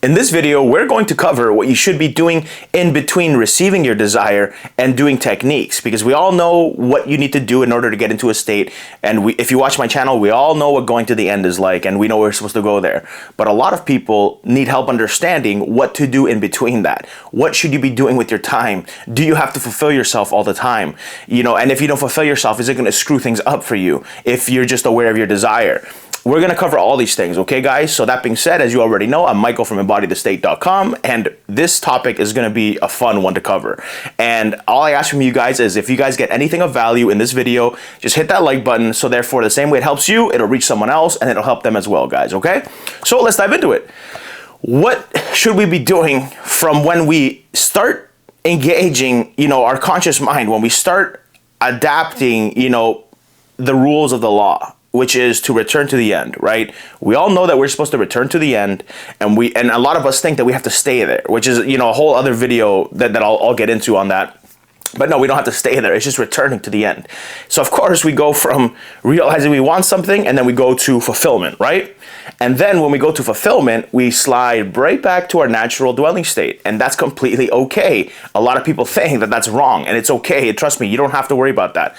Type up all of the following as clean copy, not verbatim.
In this video, we're going to cover what you should be doing in between receiving your desire and doing techniques, because we all know what you need to do in order to get into a state. And if you watch my channel, we all know what going to the end is like, and we know we're supposed to go there. But a lot of people need help understanding what to do in between that. What should you be doing with your time? Do you have to fulfill yourself all the time? And if you don't fulfill yourself, is it going to screw things up for you if you're just aware of your desire? We're going to cover all these things, okay, guys? So that being said, as you already know, I'm Michael from EmbodyTheState.com, and this topic is going to be a fun one to cover. And all I ask from you guys is if you guys get anything of value in this video, just hit that like button. So therefore, the same way it helps you, it'll reach someone else, and it'll help them as well, guys, okay? So let's dive into it. What should we be doing from when we start engaging, our conscious mind, when we start adapting, the rules of the law, which is to return to the end, right? We all know that we're supposed to return to the end, and a lot of us think that we have to stay there, which is, a whole other video that I'll get into on that. But no, we don't have to stay there. It's just returning to the end. So of course we go from realizing we want something, and then we go to fulfillment, right? And then when we go to fulfillment, we slide right back to our natural dwelling state. And that's completely okay. A lot of people think that that's wrong, and it's okay. Trust me, you don't have to worry about that.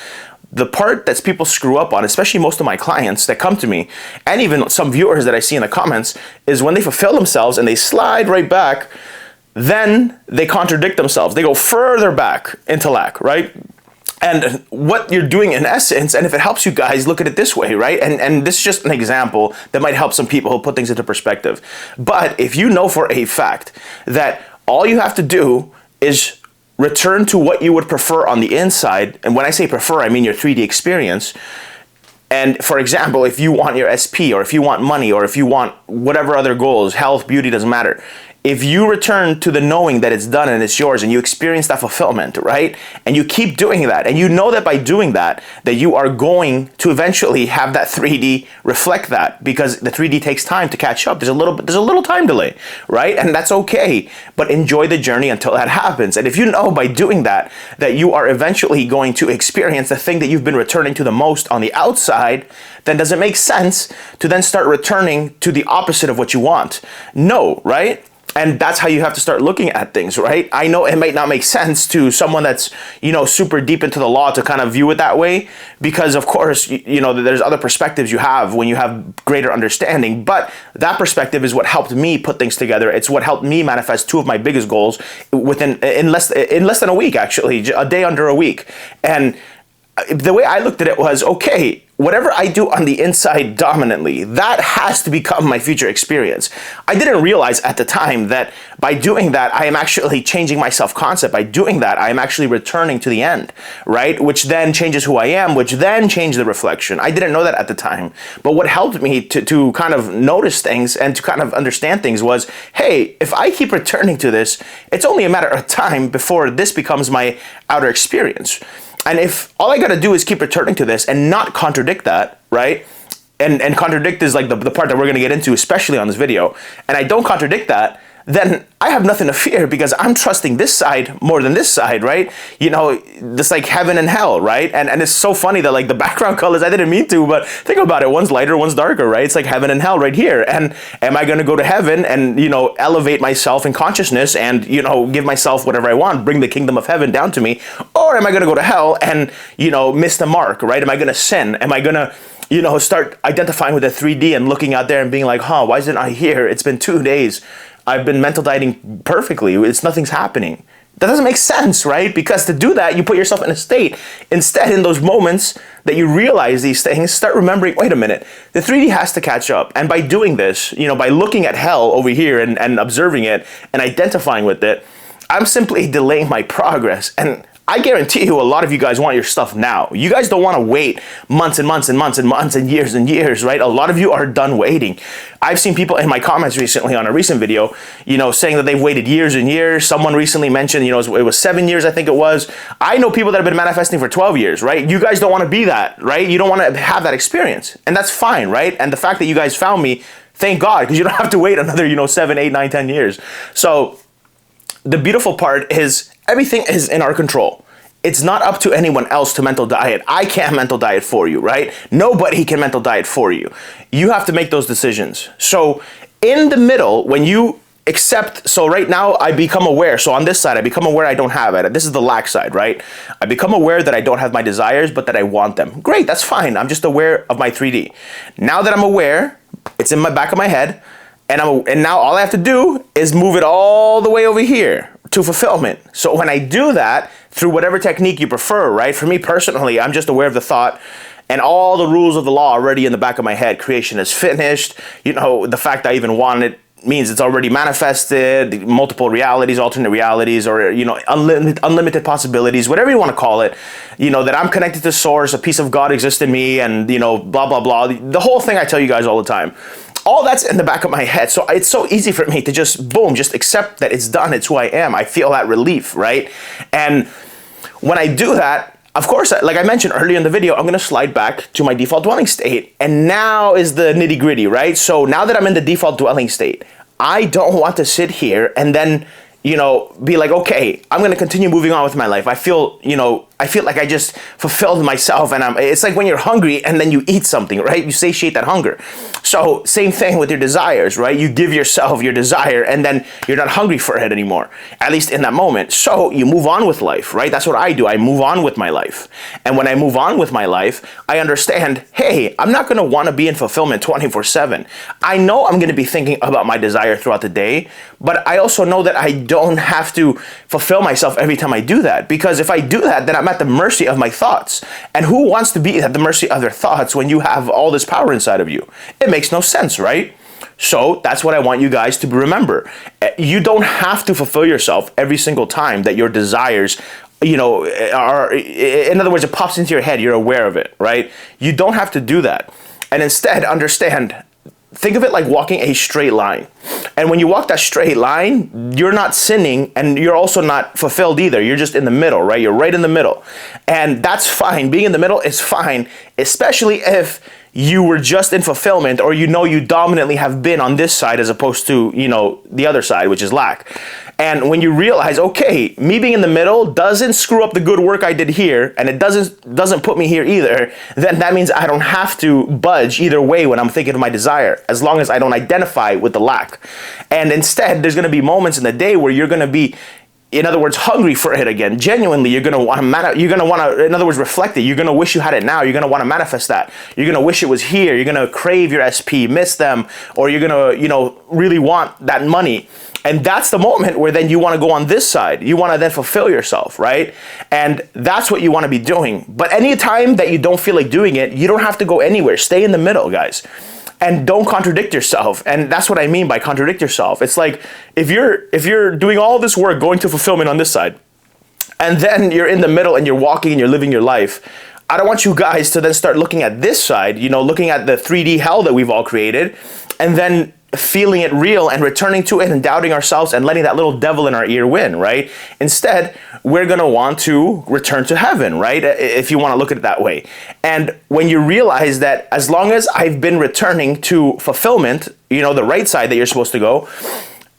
The part that people screw up on, especially most of my clients that come to me, and even some viewers that I see in the comments, is when they fulfill themselves and they slide right back, then they contradict themselves. They go further back into lack, right? And what you're doing in essence, and if it helps you guys, look at it this way, right? And this is just an example that might help some people put things into perspective. But if you know for a fact that all you have to do is return to what you would prefer on the inside, and when I say prefer, I mean your 3D experience. And for example, if you want your SP, or if you want money, or if you want whatever other goals, health, beauty, doesn't matter. If you return to the knowing that it's done and it's yours, and you experience that fulfillment, right? And you keep doing that, and you know that by doing that, that you are going to eventually have that 3D reflect that, because the 3D takes time to catch up. There's a little time delay, right? And that's okay, but enjoy the journey until that happens. And if you know by doing that, that you are eventually going to experience the thing that you've been returning to the most on the outside, then does it make sense to then start returning to the opposite of what you want? No, right? And that's how you have to start looking at things, right? I know it might not make sense to someone that's, super deep into the law to kind of view it that way, because of course, there's other perspectives you have when you have greater understanding, but that perspective is what helped me put things together. It's what helped me manifest two of my biggest goals in less than a week, actually, a day under a week. And the way I looked at it was, okay, whatever I do on the inside dominantly, that has to become my future experience. I didn't realize at the time that by doing that, I am actually changing my self-concept. By doing that, I am actually returning to the end, right? Which then changes who I am, which then changes the reflection. I didn't know that at the time. But what helped me to kind of notice things and to kind of understand things was, hey, if I keep returning to this, it's only a matter of time before this becomes my outer experience. And if all I got to do is keep returning to this and not contradict that, right? And contradict is like the part that we're going to get into, especially on this video. And I don't contradict that, then I have nothing to fear, because I'm trusting this side more than this side, right? This like heaven and hell, right? And it's so funny that like the background colors, I didn't mean to, but think about it. One's lighter, one's darker, right? It's like heaven and hell right here. And am I going to go to heaven and, elevate myself in consciousness and, give myself whatever I want, bring the kingdom of heaven down to me? Or am I going to go to hell and, miss the mark, right? Am I going to sin? Am I going to start identifying with the 3D and looking out there and being like, why isn't I here? It's been 2 days. I've been mental dieting perfectly. Nothing's happening. That doesn't make sense, right? Because to do that, you put yourself in a state. Instead, in those moments that you realize these things, start remembering, wait a minute, the 3D has to catch up. And by doing this, by looking at hell over here and observing it and identifying with it, I'm simply delaying my progress. And I guarantee you a lot of you guys want your stuff now. You guys don't want to wait months and months and months and months and years, right? A lot of you are done waiting. I've seen people in my comments recently on a recent video, saying that they've waited years and years. Someone recently mentioned, it was 7 years, I think it was. I know people that have been manifesting for 12 years, right? You guys don't want to be that, right? You don't want to have that experience. And that's fine, right? And the fact that you guys found me, thank God, because you don't have to wait another, 7, 8, 9, 10 years. So the beautiful part is everything is in our control. It's not up to anyone else to mental diet. I can't mental diet for you, right? Nobody can mental diet for you. You have to make those decisions. So in the middle, when you Except, so right now I become aware. So on this side, I become aware I don't have it. This is the lack side, right? I become aware that I don't have my desires, but that I want them. Great, that's fine. I'm just aware of my 3D. Now that I'm aware, it's in my back of my head, and now all I have to do is move it all the way over here to fulfillment. So when I do that, through whatever technique you prefer, right? For me personally, I'm just aware of the thought, and all the rules of the law already in the back of my head. Creation is finished. You know, the fact I even want it means it's already manifested, multiple realities, alternate realities, or, you know, unlimited possibilities, whatever you want to call it, you know, that I'm connected to source, a piece of God exists in me, and, you know, blah, blah, blah. The whole thing I tell you guys all the time. All that's in the back of my head. So it's so easy for me to just, boom, just accept that it's done. It's who I am. I feel that relief, right? And when I do that, of course, like I mentioned earlier in the video, I'm going to slide back to my default dwelling state. And now is the nitty gritty, right? So now that I'm in the default dwelling state, I don't want to sit here and then, you know, be like, okay, I'm going to continue moving on with my life. I feel, you know, I feel like I just fulfilled myself, and it's like when you're hungry and then you eat something, right? You satiate that hunger. So same thing with your desires, right? You give yourself your desire and then you're not hungry for it anymore, at least in that moment. So you move on with life, right? That's what I do. I move on with my life. And when I move on with my life, I understand, hey, I'm not going to want to be in fulfillment 24/7. I know I'm going to be thinking about my desire throughout the day, but I also know that I don't have to fulfill myself every time I do that, because if I do that, then I'm at the mercy of my thoughts. And who wants to be at the mercy of their thoughts when you have all this power inside of you? It makes no sense, right? So that's what I want you guys to remember. You don't have to fulfill yourself every single time that your desires, you know, are, in other words, it pops into your head, you're aware of it, right? You don't have to do that. And instead, understand, think of it like walking a straight line. And when you walk that straight line, you're not sinning, and you're also not fulfilled either. You're just in the middle, right? You're right in the middle. And that's fine. Being in the middle is fine, especially if you were just in fulfillment, or you know you dominantly have been on this side as opposed to, you know, the other side, which is lack. And when you realize, okay, me being in the middle doesn't screw up the good work I did here, and it doesn't put me here either, then that means I don't have to budge either way when I'm thinking of my desire, as long as I don't identify with the lack. And instead, there's going to be moments in the day where you're going to be, in other words, hungry for it again. Genuinely, you're going to want to, in other words, reflect it. You're going to wish you had it now. You're going to want to manifest that. You're going to wish it was here. You're going to crave your SP, miss them, or you're going to, you know, really want that money. And that's the moment where then you want to go on this side. You want to then fulfill yourself, right? And that's what you want to be doing. But any time that you don't feel like doing it, you don't have to go anywhere. Stay in the middle, guys. And don't contradict yourself. And that's what I mean by contradict yourself. It's like if you're doing all this work going to fulfillment on this side, and then you're in the middle and you're walking and you're living your life, I don't want you guys to then start looking at this side, you know, looking at the 3D hell that we've all created, and then feeling it real and returning to it and doubting ourselves and letting that little devil in our ear win, right? Instead, we're going to want to return to heaven, right? If you want to look at it that way. And when you realize that as long as I've been returning to fulfillment, you know, the right side that you're supposed to go,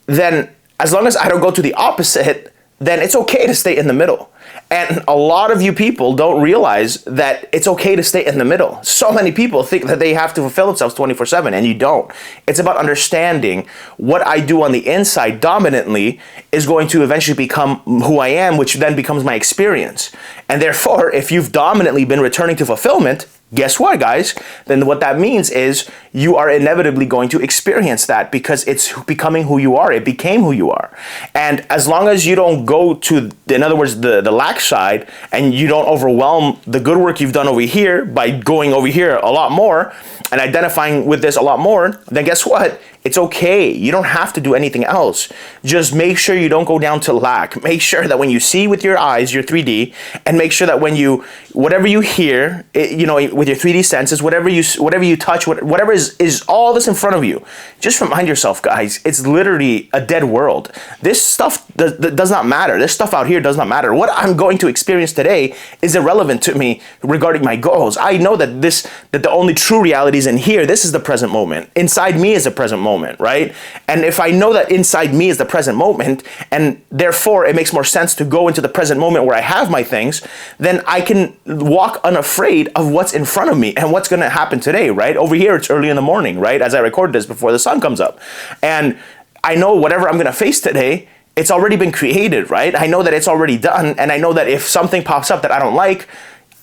then as long as I don't go to the opposite, then it's okay to stay in the middle. And a lot of you people don't realize that it's okay to stay in the middle. So many people think that they have to fulfill themselves 24/7, and you don't. It's about understanding what I do on the inside dominantly is going to eventually become who I am, which then becomes my experience. And therefore, if you've dominantly been returning to fulfillment, guess what, guys? Then what that means is you are inevitably going to experience that, because it's becoming who you are. It became who you are. And as long as you don't go to, in other words, the lack side, and you don't overwhelm the good work you've done over here by going over here a lot more and identifying with this a lot more, then guess what? It's okay. You don't have to do anything else. Just make sure you don't go down to lack. Make sure that when you see with your eyes, your 3D, and make sure that when you, whatever you hear, you know, with your 3D senses, whatever you touch, whatever is all this in front of you, just remind yourself, guys, it's literally a dead world. This stuff does not matter. This stuff out here does not matter. What I'm going to experience today is irrelevant to me regarding my goals. I know that the only true reality is in here. This is the present moment. Inside me is the present moment, right? And if I know that inside me is the present moment, and therefore it makes more sense to go into the present moment where I have my things, then I can walk unafraid of what's in front of me and what's going to happen today, right? Over here, it's early in the morning, right? As I record this before the sun comes up. And I know whatever I'm going to face today, it's already been created, right? I know that it's already done. And I know that if something pops up that I don't like,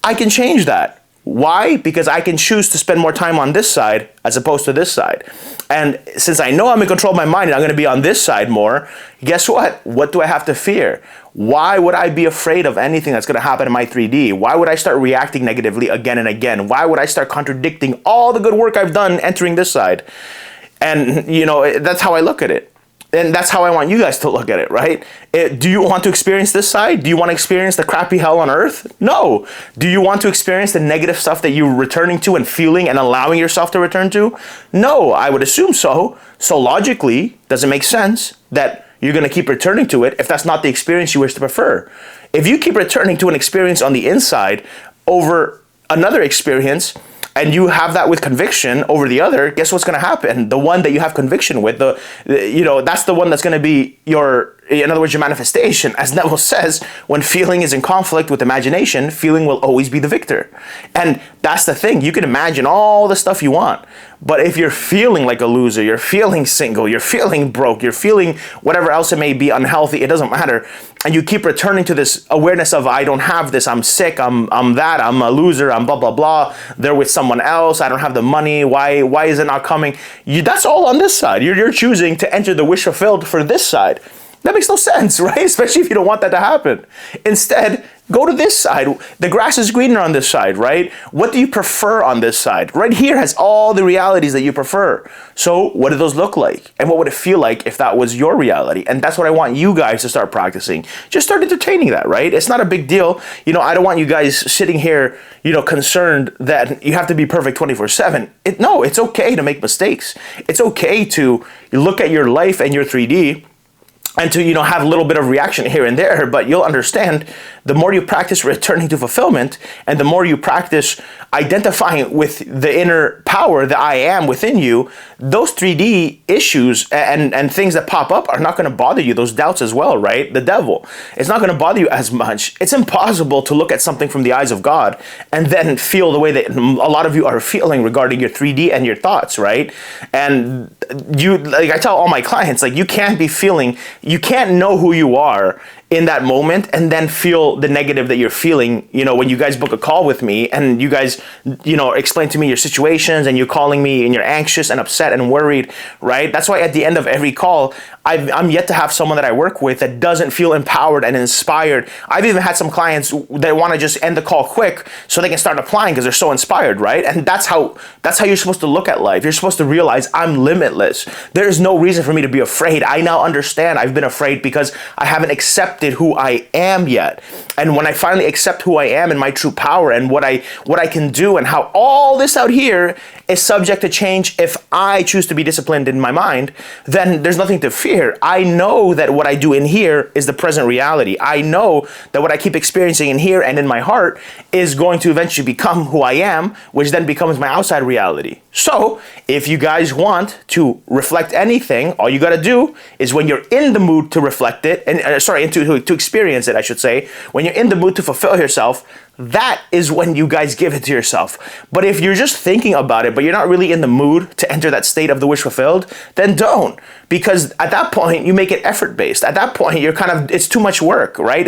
I can change that. Why? Because I can choose to spend more time on this side as opposed to this side. And since I know I'm in control of my mind and I'm going to be on this side more, guess what? What do I have to fear? Why would I be afraid of anything that's going to happen in my 3D? Why would I start reacting negatively again and again? Why would I start contradicting all the good work I've done entering this side? And, that's how I look at it. And that's how I want you guys to look at it, right? Do you want to experience this side? Do you want to experience the crappy hell on earth? No. Do you want to experience the negative stuff that you're returning to and feeling and allowing yourself to return to? No, I would assume so. So logically, does it make sense that you're going to keep returning to it if that's not the experience you wish to prefer? If you keep returning to an experience on the inside over another experience, and you have that with conviction over the other, guess what's going to happen? The one that you have conviction with, that's the one that's going to be in other words, your manifestation. As Neville says, when feeling is in conflict with imagination, feeling will always be the victor. And that's the thing. You can imagine all the stuff you want, but if you're feeling like a loser, you're feeling single, you're feeling broke, you're feeling whatever else it may be, unhealthy, it doesn't matter. And you keep returning to this awareness of, I don't have this, I'm sick, I'm that, I'm a loser, I'm blah, blah, blah. They're with someone else, I don't have the money, why is it not coming? That's all on this side. You're choosing to enter the wish fulfilled for this side. That makes no sense, right? Especially if you don't want that to happen. Instead, go to this side. The grass is greener on this side, right? What do you prefer on this side? Right here has all the realities that you prefer. So what do those look like? And what would it feel like if that was your reality? And that's what I want you guys to start practicing. Just start entertaining that, right? It's not a big deal. I don't want you guys sitting here, concerned that you have to be perfect 24/7. No, it's okay to make mistakes. It's okay to look at your life and your 3D and to, have a little bit of reaction here and there, but you'll understand the more you practice returning to fulfillment and the more you practice identifying with the inner power, the I am within you, those 3D issues and things that pop up are not going to bother you, those doubts as well, right? The devil. It's not going to bother you as much. It's impossible to look at something from the eyes of God and then feel the way that a lot of you are feeling regarding your 3D and your thoughts, right? And I tell all my clients, you can't know who you are in that moment and then feel the negative that you're feeling, when you guys book a call with me and you guys, explain to me your situations and you're calling me and you're anxious and upset and worried, right? That's why at the end of every call, I'm yet to have someone that I work with that doesn't feel empowered and inspired. I've even had some clients that want to just end the call quick so they can start applying because they're so inspired, right? And that's how you're supposed to look at life. You're supposed to realize I'm limitless. There is no reason for me to be afraid. I now understand I've been afraid because I haven't accepted who I am yet. And when I finally accept who I am and my true power and what I can do and how all this out here is subject to change if I choose to be disciplined in my mind, then there's nothing to fear. I know that what I do in here is the present reality. I know that what I keep experiencing in here and in my heart is going to eventually become who I am, which then becomes my outside reality. So if you guys want to reflect anything, all you got to do is when you're in the mood to reflect it, and to experience it, I should say, when you're in the mood to fulfill yourself, that is when you guys give it to yourself. But if you're just thinking about it, but you're not really in the mood to enter that state of the wish fulfilled, then don't. Because at that point, you make it effort-based. At that point, it's too much work, right?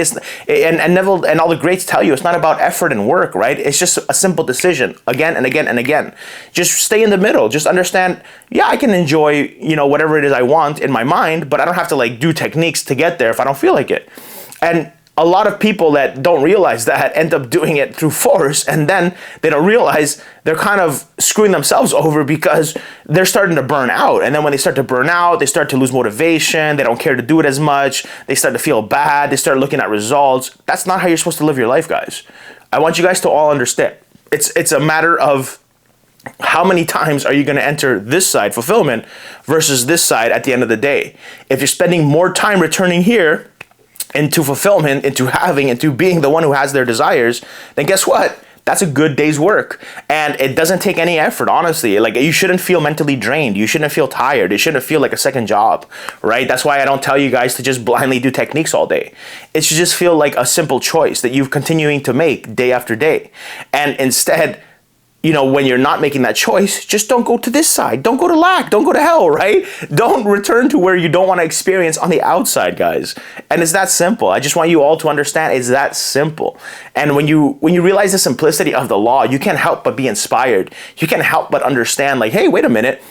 And Neville and all the greats tell you, it's not about effort and work, right? It's just a simple decision again and again and again. Just stay in the middle. Just understand, yeah, I can enjoy, whatever it is I want in my mind, but I don't have to do techniques to get there if I don't feel like it. And a lot of people that don't realize that end up doing it through force, and then they don't realize they're kind of screwing themselves over because they're starting to burn out. And then when they start to burn out, they start to lose motivation. They don't care to do it as much. They start to feel bad. They start looking at results. That's not how you're supposed to live your life, guys. I want you guys to all understand. It's a matter of how many times are you going to enter this side, fulfillment, versus this side at the end of the day. If you're spending more time returning here into fulfillment, into having, into being the one who has their desires, then guess what? That's a good day's work. And it doesn't take any effort, honestly. You shouldn't feel mentally drained. You shouldn't feel tired. It shouldn't feel like a second job, right? That's why I don't tell you guys to just blindly do techniques all day. It should just feel like a simple choice that you're continuing to make day after day. And instead, when you're not making that choice, just don't go to this side. Don't go to lack. Don't go to hell, right? Don't return to where you don't want to experience on the outside, guys. And it's that simple. I just want you all to understand it's that simple. And when you realize the simplicity of the law, you can't help but be inspired. You can't help but understand, like, hey, wait a minute.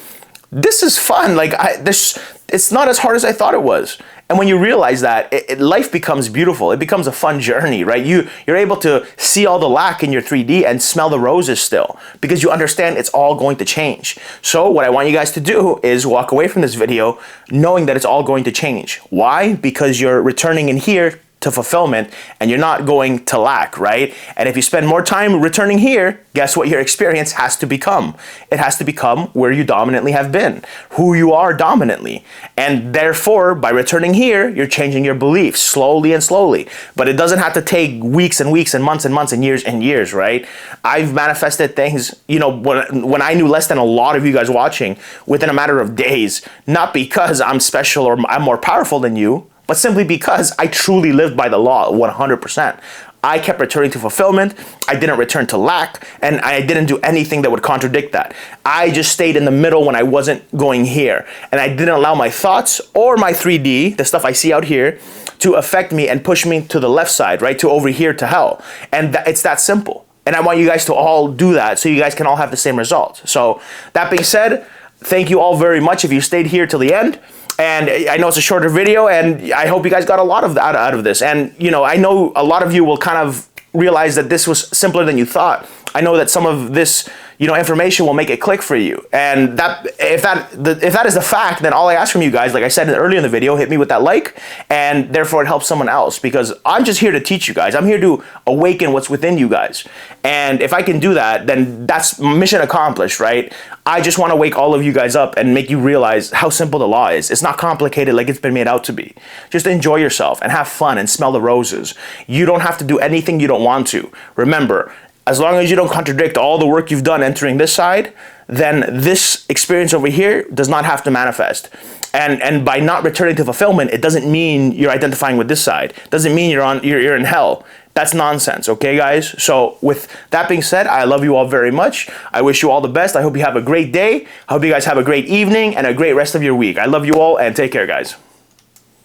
This is fun. Like, it's not as hard as I thought it was. And when you realize that, life becomes beautiful. It becomes a fun journey, right? You're able to see all the lack in your 3D and smell the roses still, because you understand it's all going to change. So what I want you guys to do is walk away from this video knowing that it's all going to change. Why? Because you're returning in here to fulfillment and you're not going to lack, right? And if you spend more time returning here, guess what your experience has to become? It has to become where you dominantly have been, who you are dominantly. And therefore, by returning here, you're changing your beliefs slowly and slowly. But it doesn't have to take weeks and weeks and months and years, right? I've manifested things, when I knew less than a lot of you guys watching, within a matter of days, not because I'm special or I'm more powerful than you, but simply because I truly lived by the law 100%. I kept returning to fulfillment, I didn't return to lack, and I didn't do anything that would contradict that. I just stayed in the middle when I wasn't going here, and I didn't allow my thoughts or my 3D, the stuff I see out here, to affect me and push me to the left side, right, to over here to hell. And it's that simple. And I want you guys to all do that so you guys can all have the same results. So that being said, thank you all very much if you stayed here till the end. And I know it's a shorter video, and I hope you guys got a lot of out of this. And, I know a lot of you will kind of realize that this was simpler than you thought. I know that some of this, information will make it click for you. And if that is the fact, then all I ask from you guys, like I said earlier in the video, hit me with that like, and therefore it helps someone else, because I'm just here to teach you guys. I'm here to awaken what's within you guys. And if I can do that, then that's mission accomplished, right? I just want to wake all of you guys up and make you realize how simple the law is. It's not complicated like it's been made out to be. Just enjoy yourself and have fun and smell the roses. You don't have to do anything you don't want to. Remember, as long as you don't contradict all the work you've done entering this side, then this experience over here does not have to manifest. And by not returning to fulfillment, it doesn't mean you're identifying with this side. It doesn't mean you're in hell. That's nonsense, okay, guys? So with that being said, I love you all very much. I wish you all the best. I hope you have a great day. I hope you guys have a great evening and a great rest of your week. I love you all, and take care, guys.